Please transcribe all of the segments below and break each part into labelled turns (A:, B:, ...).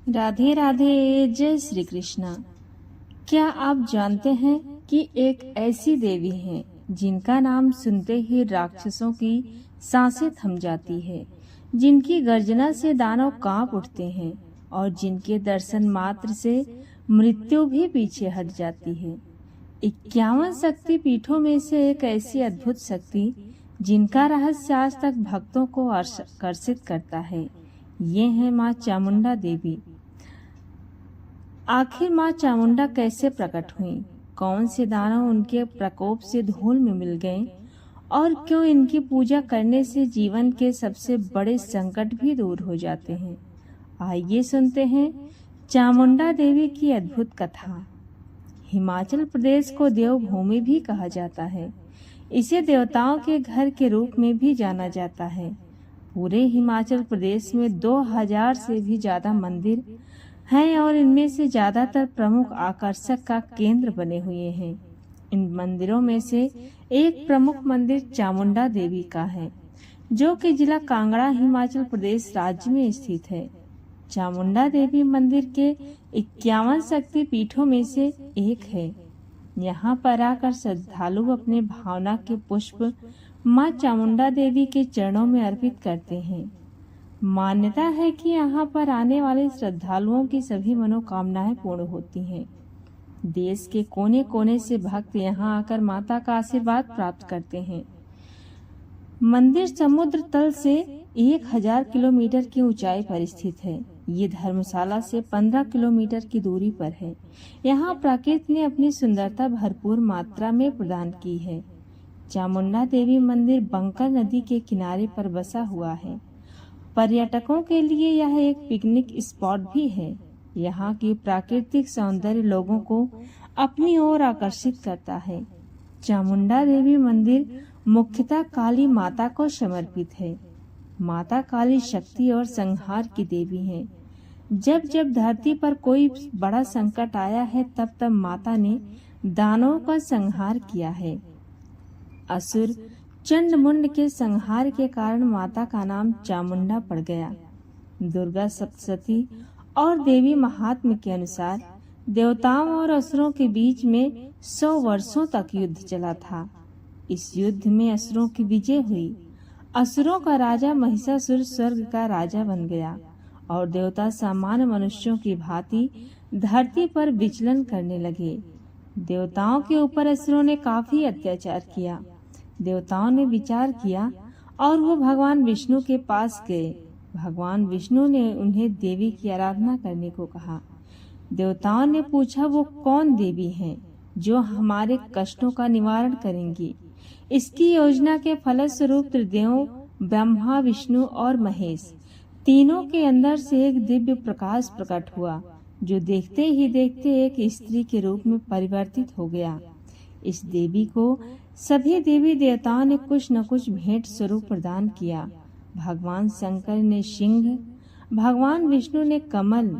A: राधे राधे। जय श्री कृष्णा। क्या आप जानते हैं कि एक ऐसी देवी है जिनका नाम सुनते ही राक्षसों की सांसें थम जाती है, जिनकी गर्जना से दानव कांप उठते हैं और जिनके दर्शन मात्र से मृत्यु भी पीछे हट जाती है। 51 शक्ति पीठों में से एक ऐसी अद्भुत शक्ति जिनका रहस्य आज तक भक्तों को आकर्षित करता है, ये है माँ चामुंडा देवी। आखिर माँ चामुंडा कैसे प्रकट हुई, कौन से दानव उनके प्रकोप से धूल में मिल गए और क्यों इनकी पूजा करने से जीवन के सबसे बड़े संकट भी दूर हो जाते हैं। आइए सुनते हैं चामुंडा देवी की अद्भुत कथा। हिमाचल प्रदेश को देवभूमि भी कहा जाता है। इसे देवताओं के घर के रूप में भी जाना जाता है। पूरे हिमाचल प्रदेश में 2000 से भी ज्यादा मंदिर हैं और इनमें से ज्यादातर प्रमुख आकर्षक का केंद्र बने हुए हैं। इन मंदिरों में से एक प्रमुख मंदिर चामुंडा देवी का है, जो कि जिला कांगड़ा हिमाचल प्रदेश राज्य में स्थित है। चामुंडा देवी मंदिर के 51 शक्ति पीठों में से एक है। यहाँ पर आकर श्रद्धालु अपने भावना के पुष्प माँ चामुंडा देवी के चरणों में अर्पित करते हैं। मान्यता है कि यहाँ पर आने वाले श्रद्धालुओं की सभी मनोकामनाएं पूर्ण होती हैं। देश के कोने कोने से भक्त यहाँ आकर माता का आशीर्वाद प्राप्त करते हैं। मंदिर समुद्र तल से 1000 किलोमीटर की ऊंचाई पर स्थित है। ये धर्मशाला से 15 किलोमीटर की दूरी पर है। यहाँ प्रकृति ने अपनी सुंदरता भरपूर मात्रा में प्रदान की है। चामुंडा देवी मंदिर बंकर नदी के किनारे पर बसा हुआ है। पर्यटकों के लिए यह एक पिकनिक स्पॉट भी है। यहाँ की प्राकृतिक सौंदर्य लोगों को अपनी ओर आकर्षित करता है। चामुंडा देवी मंदिर मुख्यतः काली माता को समर्पित है। माता काली शक्ति और संहार की देवी है। जब जब धरती पर कोई बड़ा संकट आया है, तब तब माता ने दानवों का संहार किया है। असुर चंडमुंड के संहार के कारण माता का नाम चामुंडा पड़ गया। दुर्गा सप्तशती और देवी महात्म्य के अनुसार देवताओं और असुरों के बीच में 100 वर्षों तक युद्ध चला था। इस युद्ध में असुरों की विजय हुई। असुरों का राजा महिषासुर स्वर्ग का राजा बन गया और देवता सामान्य मनुष्यों की भांति धरती पर विचलन करने लगे। देवताओं के ऊपर असुरों ने काफी अत्याचार किया। देवताओं ने विचार किया और वो भगवान विष्णु के पास गए। भगवान विष्णु ने उन्हें देवी की आराधना करने को कहा। देवताओं ने पूछा, वो कौन देवी हैं जो हमारे कष्टों का निवारण करेंगी। इसकी योजना के फलस्वरूप त्रिदेवों ब्रह्मा, विष्णु और महेश तीनों के अंदर से एक दिव्य प्रकाश प्रकट हुआ, जो देखते ही देखते एक स्त्री के रूप में परिवर्तित हो गया। इस देवी को सभी देवी देवताओं ने कुछ न कुछ भेंट स्वरूप प्रदान किया। भगवान शंकर ने सिंह, भगवान विष्णु ने कमल,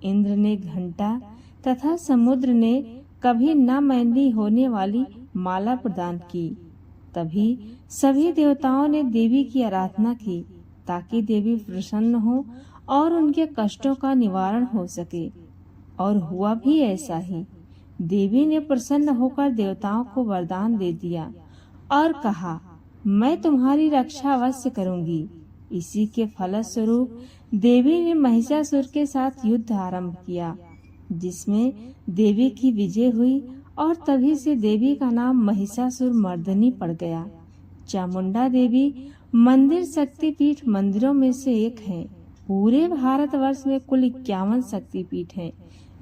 A: इंद्र ने घंटा तथा समुद्र ने कभी न मैली होने वाली माला प्रदान की। तभी सभी देवताओं ने देवी की आराधना की ताकि देवी प्रसन्न हो और उनके कष्टों का निवारण हो सके। और हुआ भी ऐसा ही। देवी ने प्रसन्न होकर देवताओं को वरदान दे दिया और कहा, मैं तुम्हारी रक्षा अवश्य करूंगी। इसी के फलस्वरूप देवी ने महिषासुर के साथ युद्ध आरंभ किया, जिसमें देवी की विजय हुई और तभी से देवी का नाम महिषासुर मर्दनी पड़ गया। चामुंडा देवी मंदिर शक्तिपीठ मंदिरों में से एक है। पूरे भारतवर्ष में कुल 51 शक्तिपीठ हैं,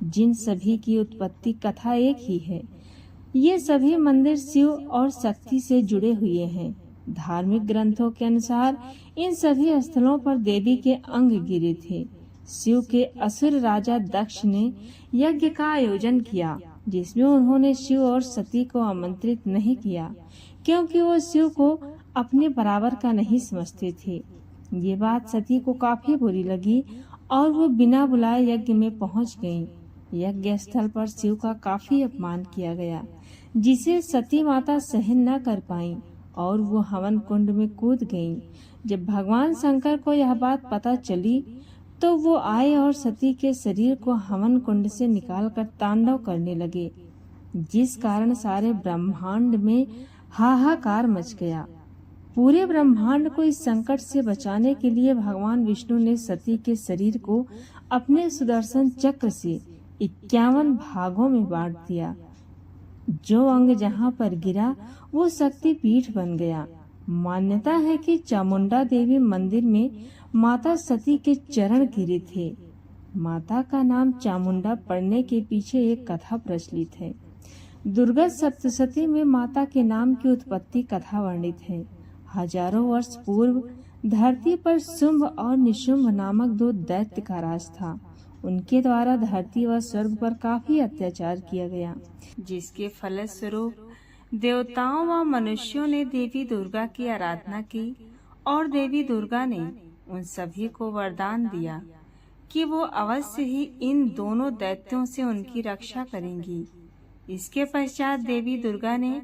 A: जिन सभी की उत्पत्ति कथा एक ही है। ये सभी मंदिर शिव और शक्ति से जुड़े हुए हैं। धार्मिक ग्रंथों के अनुसार इन सभी स्थलों पर देवी के अंग गिरे थे। शिव के असुर राजा दक्ष ने यज्ञ का आयोजन किया, जिसमें उन्होंने शिव और सती को आमंत्रित नहीं किया, क्योंकि वो शिव को अपने बराबर का नहीं समझते थे। ये बात सती को काफी बुरी लगी और वो बिना बुलाए यज्ञ में पहुंच गईं। यज्ञ स्थल पर शिव का काफी अपमान किया गया, जिसे सती माता सहन न कर पाईं और वो हवन कुंड में कूद गईं। जब भगवान शंकर को यह बात पता चली तो वो आए और सती के शरीर को हवन कुंड से निकालकर तांडव करने लगे, जिस कारण सारे ब्रह्मांड में हाहाकार मच गया। पूरे ब्रह्मांड को इस संकट से बचाने के लिए भगवान विष्णु ने सती के शरीर को अपने सुदर्शन चक्र से 51 भागों में बांट दिया। जो अंग जहाँ पर गिरा वो शक्ति पीठ बन गया। मान्यता है कि चामुंडा देवी मंदिर में माता सती के चरण गिरे थे। माता का नाम चामुंडा पड़ने के पीछे एक कथा प्रचलित है। दुर्गा सप्तशती में माता के नाम की उत्पत्ति कथा वर्णित है। हजारों वर्ष पूर्व धरती पर शुंभ और निशुंभ नामक 2 दैत्य का राज था। उनके द्वारा धरती व स्वर्ग पर काफी अत्याचार किया गया, जिसके फलस्वरूप देवताओं व मनुष्यों ने देवी दुर्गा की आराधना की और देवी दुर्गा ने उन सभी को वरदान दिया कि वो अवश्य ही इन दोनों दैत्यों से उनकी रक्षा करेंगी। इसके पश्चात देवी दुर्गा ने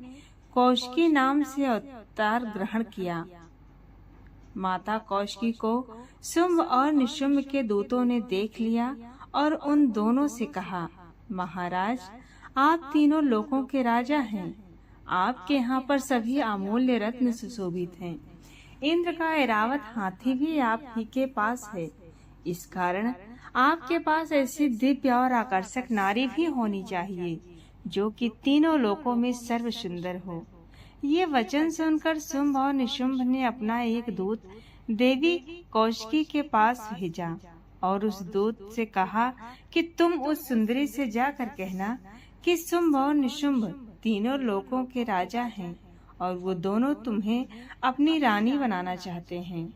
A: कौशिकी नाम से अवतार ग्रहण किया। माता कौशिकी को शुंभ और निशुंभ के दूतों ने देख लिया और उन दोनों से कहा, महाराज, आप तीनों लोकों के राजा हैं। आपके यहाँ पर सभी अमूल्य रत्न सुशोभित हैं। इंद्र का ऐरावत हाथी भी आप ही के पास है। इस कारण आपके पास ऐसी दिव्य और आकर्षक नारी भी होनी चाहिए जो कि तीनों लोकों में सर्व सुंदर हो। ये वचन सुनकर शुंभ और निशुंभ ने अपना एक दूत देवी कौशिकी के पास भेजा और उस दूत से कहा कि तुम उस सुंदरी से जाकर कहना कि शुंभ और निशुंभ तीनों लोकों के राजा हैं और वो दोनों तुम्हें अपनी रानी बनाना चाहते हैं।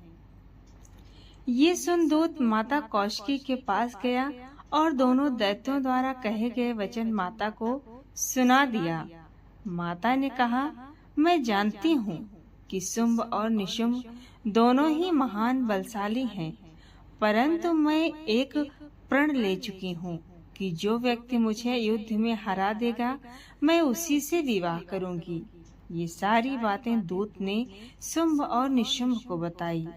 A: ये सुन दूत माता कौशिकी के पास गया और दोनों दैत्यों द्वारा कहे गए वचन माता को सुना दिया। माता ने कहा, मैं जानती हूँ कि शुंभ और निशुंभ दोनों ही महान बलशाली हैं, परंतु मैं एक प्रण ले चुकी हूँ कि जो व्यक्ति मुझे युद्ध में हरा देगा मैं उसी से विवाह करूंगी। ये सारी बातें दूत ने शुंभ और निशुंभ को बताई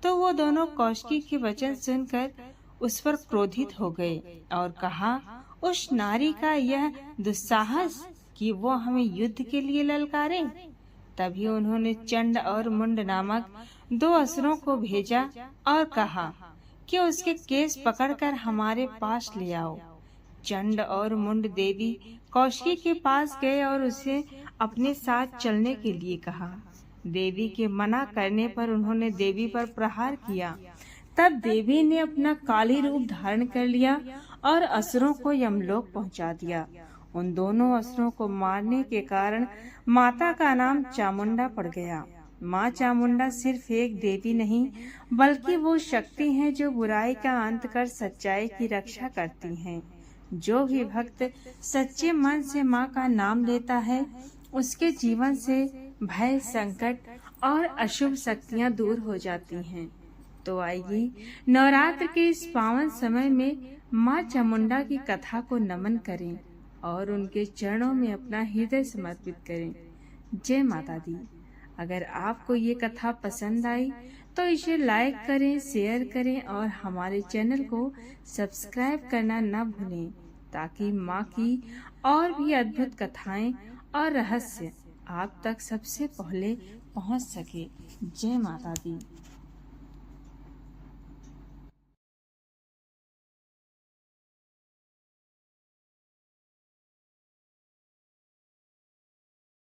A: तो वो दोनों कौशिकी के वचन सुनकर उस पर क्रोधित हो गए और कहा, उस नारी का यह दुस्साहस कि वो हमें युद्ध के लिए ललकारे। तभी उन्होंने चंड और मुंड नामक 2 असुरों को भेजा और कहा कि उसके केस पकड़कर हमारे पास ले आओ। चंड और मुंड देवी कौशिकी के पास गए और उसे अपने साथ चलने के लिए कहा। देवी के मना करने पर उन्होंने देवी पर प्रहार किया। तब देवी ने अपना काली रूप धारण कर लिया और असुरों को यमलोक पहुंचा दिया। उन दोनों असुरों को मारने के कारण माता का नाम चामुंडा पड़ गया। माँ चामुंडा सिर्फ एक देवी नहीं बल्कि वो शक्ति है जो बुराई का अंत कर सच्चाई की रक्षा करती हैं। जो भी भक्त सच्चे मन से माँ का नाम लेता है उसके जीवन से भय, संकट और अशुभ शक्तियाँ दूर हो जाती हैं। तो आइए नवरात्र के इस पावन समय में माँ चामुंडा की कथा को नमन करें और उनके चरणों में अपना हृदय समर्पित करें। जय माता दी। अगर आपको ये कथा पसंद आई तो इसे लाइक करें, शेयर करें और हमारे चैनल को सब्सक्राइब करना न भूलें ताकि माँ की और भी अद्भुत कथाएं और रहस्य आप तक सबसे पहले पहुँच सके। जय माता दी।